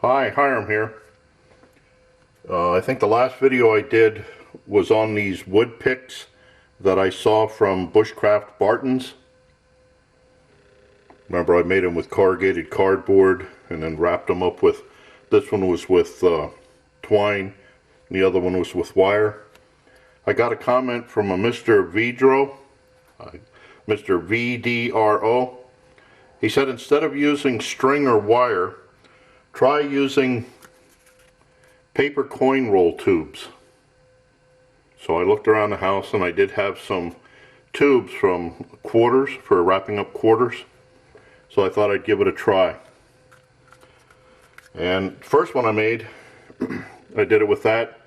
Hi, Hiram here. I think the last video I did was on these wood picks that I saw from BushCraft Bartons. Remember, I made them with corrugated cardboard and then wrapped them up with, this one was with twine, and the other one was with wire. I got a comment from a MrVdro, MrVdro. He said instead of using string or wire, try using paper coin roll tubes. So I looked around the house and I did have some tubes from quarters for wrapping up quarters. So I thought I'd give it a try. And first one I made, I did it with that,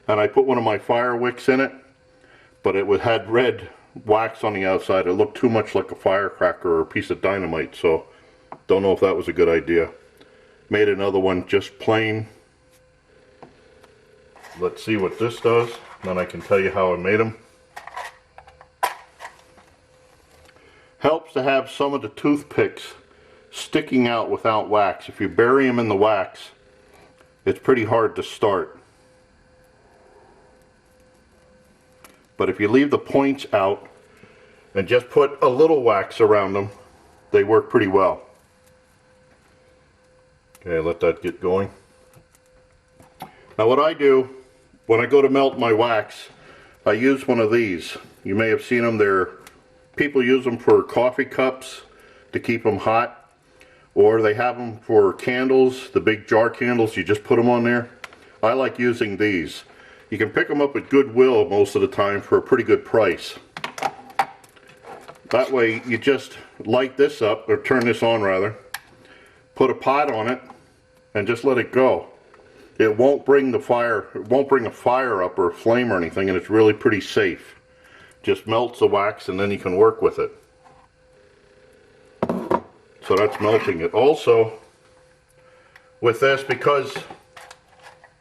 and I put one of my fire wicks in it, but it had red wax on the outside. It looked too much like a firecracker or a piece of dynamite, so don't know if that was a good idea. Made another one just plain. Let's see what this does, then I can tell you how I made them. Helps to have some of the toothpicks sticking out without wax. If you bury them in the wax, it's pretty hard to start. But if you leave the points out and just put a little wax around them, they work pretty well. Okay, let that get going. Now what I do, when I go to melt my wax, I use one of these. You may have seen them. People use them for coffee cups to keep them hot. Or they have them for candles, the big jar candles, you just put them on there. I like using these. You can pick them up at Goodwill most of the time for a pretty good price. That way you just light this up, or turn this on rather, put a pot on it, and just let it go. It won't bring the fire, it won't bring a fire up or a flame or anything, and it's really pretty safe. Just melts the wax and then you can work with it. So that's melting it. Also, with this, because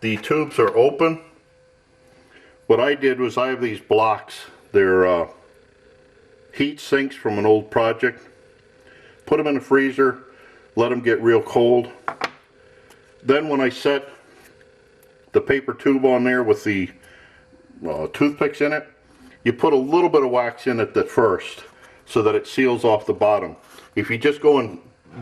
the tubes are open, what I did was I have these blocks. They're heat sinks from an old project. Put them in the freezer, let them get real cold. Then when I set the paper tube on there with the toothpicks in it, you put a little bit of wax in it at first so that it seals off the bottom. If you just go and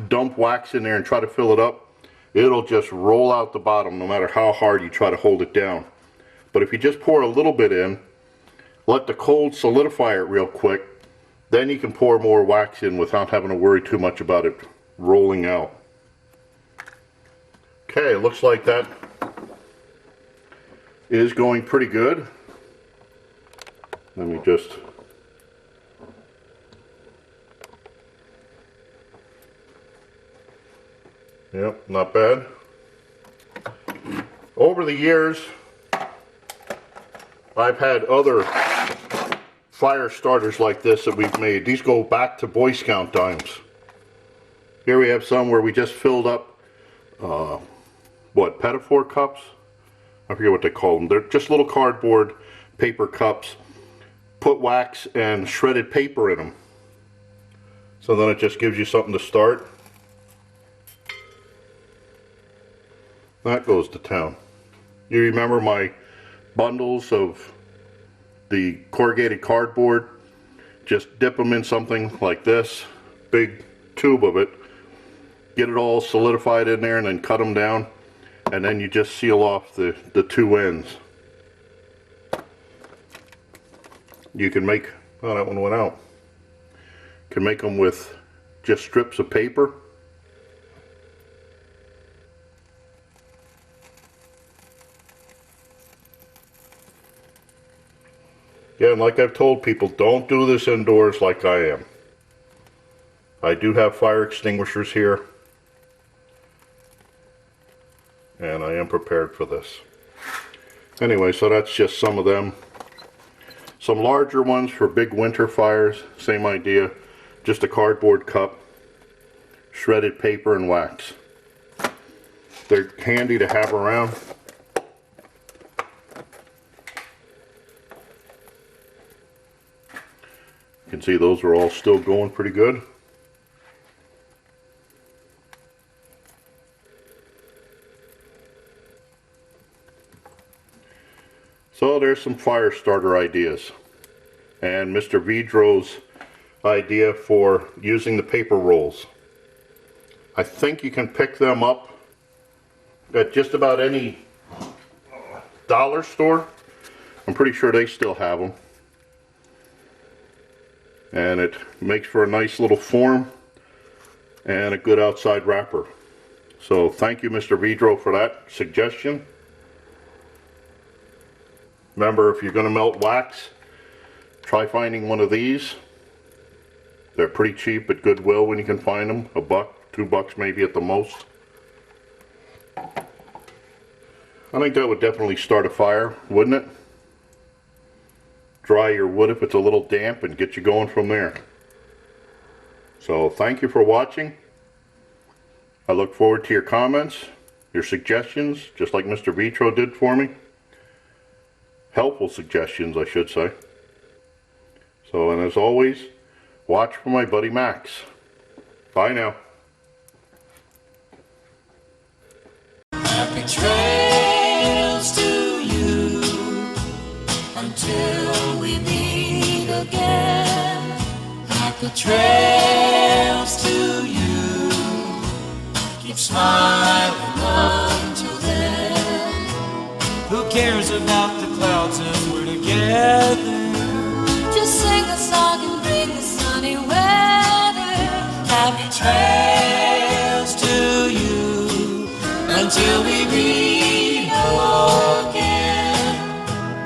dump wax in there and try to fill it up, it'll just roll out the bottom no matter how hard you try to hold it down. But if you just pour a little bit in, let the cold solidify it real quick, then you can pour more wax in without having to worry too much about it rolling out. Okay, it looks like that is going pretty good. Let me just... Yep, not bad. Over the years, I've had other fire starters like this that we've made. These go back to Boy Scout times. Here we have some where we just filled up, pedophore cups? I forget what they call them. They're just little cardboard paper cups. Put wax and shredded paper in them. So then it just gives you something to start. That goes to town. You remember my bundles of the corrugated cardboard? Just dip them in something like this, big tube of it, get it all solidified in there and then cut them down, and then you just seal off the two ends. You can make, oh, that one went out. You can make them with just strips of paper. Yeah, and like I've told people, don't do this indoors like I am. I do have fire extinguishers here, and I am prepared for this. Anyway, so that's just some of them. Some larger ones for big winter fires, same idea. Just a cardboard cup, shredded paper and wax. They're handy to have around. You can see those are all still going pretty good. So there's some fire starter ideas. And MrVdro's idea for using the paper rolls. I think you can pick them up at just about any dollar store. I'm pretty sure they still have them. And it makes for a nice little form and a good outside wrapper. So thank you, MrVdro, for that suggestion. Remember, if you're going to melt wax, try finding one of these. They're pretty cheap at Goodwill when you can find them. $1, $2 maybe at the most. I think that would definitely start a fire, wouldn't it? Dry your wood if it's a little damp and get you going from there. So thank you for watching. I look forward to your comments, your suggestions, just like MrVdro did for me. Helpful suggestions, I should say. So, and as always, watch for my buddy Max. Bye now. Happy trails to you until we meet again. Happy trails to you. Keep smiling until then. Who cares about the clouds if we're together? Just sing a song and bring the sunny weather. Happy trails to you until we meet.